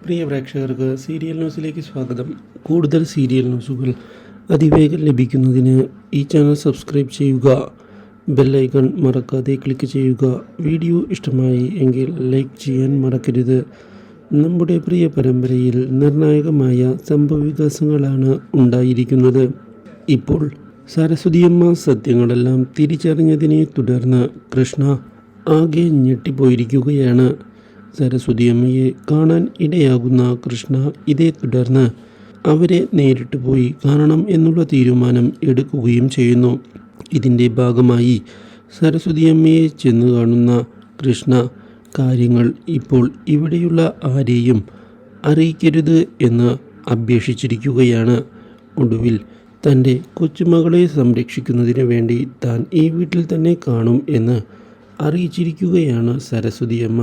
പ്രിയ പ്രേക്ഷകർക്ക് സീരിയൽ ന്യൂസിലേക്ക് സ്വാഗതം. കൂടുതൽ സീരിയൽ ന്യൂസുകൾ അതിവേഗം ലഭിക്കുന്നതിന് ഈ ചാനൽ സബ്സ്ക്രൈബ് ചെയ്യുക. ബെല്ലൈക്കൺ മറക്കാതെ ക്ലിക്ക് ചെയ്യുക. വീഡിയോ ഇഷ്ടമായി എങ്കിൽ ലൈക്ക് ചെയ്യാൻ മറക്കരുത്. നമ്മുടെ പ്രിയ പരമ്പരയിൽ നിർണായകമായ സംഭവവികാസങ്ങളാണ് ഉണ്ടായിരിക്കുന്നത്. ഇപ്പോൾ സരസ്വതിയമ്മ സത്യങ്ങളെല്ലാം തിരിച്ചറിഞ്ഞതിനെ തുടർന്ന് കൃഷ്ണ ആകെ ഞെട്ടിപ്പോയിരിക്കുകയാണ്. സരസ്വതിയമ്മയെ കാണാൻ ഇടയാകുന്ന കൃഷ്ണ ഇതേ തുടർന്ന് അവരെ നേരിട്ട് പോയി കാണണം എന്നുള്ള തീരുമാനം എടുക്കുകയും ചെയ്യുന്നു. ഇതിൻ്റെ ഭാഗമായി സരസ്വതിയമ്മയെ ചെന്ന് കാണുന്ന കൃഷ്ണ കാര്യങ്ങൾ ഇപ്പോൾ ഇവിടെയുള്ള ആരെയും അറിയിക്കരുത് എന്ന് അപേക്ഷിച്ചിരിക്കുകയാണ്. ഒടുവിൽ തൻ്റെ കൊച്ചുമകളെ സംരക്ഷിക്കുന്നതിന് വേണ്ടി താൻ ഈ വീട്ടിൽ തന്നെ കാണും എന്ന് അറിയിച്ചിരിക്കുകയാണ് സരസ്വതിയമ്മ.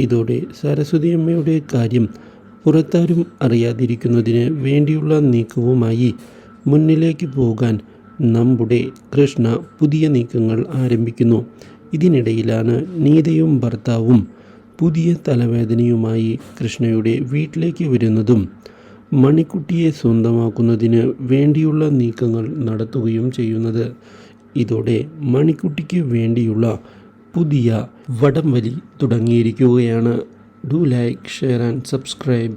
ഇതോടെ സരസ്വതിയമ്മയുടെ കാര്യം പുറത്താരും അറിയാതിരിക്കുന്നതിന് വേണ്ടിയുള്ള നീക്കവുമായി മുന്നിലേക്ക് പോകാൻ നമ്മുടെ കൃഷ്ണ പുതിയ നീക്കങ്ങൾ ആരംഭിക്കുന്നു. ഇതിനിടയിലാണ് നീതയും ഭർത്താവും പുതിയ തലവേദനയുമായി കൃഷ്ണയുടെ വീട്ടിലേക്ക് വരുന്നതും മണിക്കുട്ടിയെ സ്വന്തമാക്കുന്നതിന് വേണ്ടിയുള്ള നീക്കങ്ങൾ നടത്തുകയും ചെയ്യുന്നത്. ഇതോടെ മണിക്കുട്ടിക്ക് വേണ്ടിയുള്ള പുതിയ വടംവലി തുടങ്ങിയിരിക്കുകയാണ്. Do like, share and subscribe.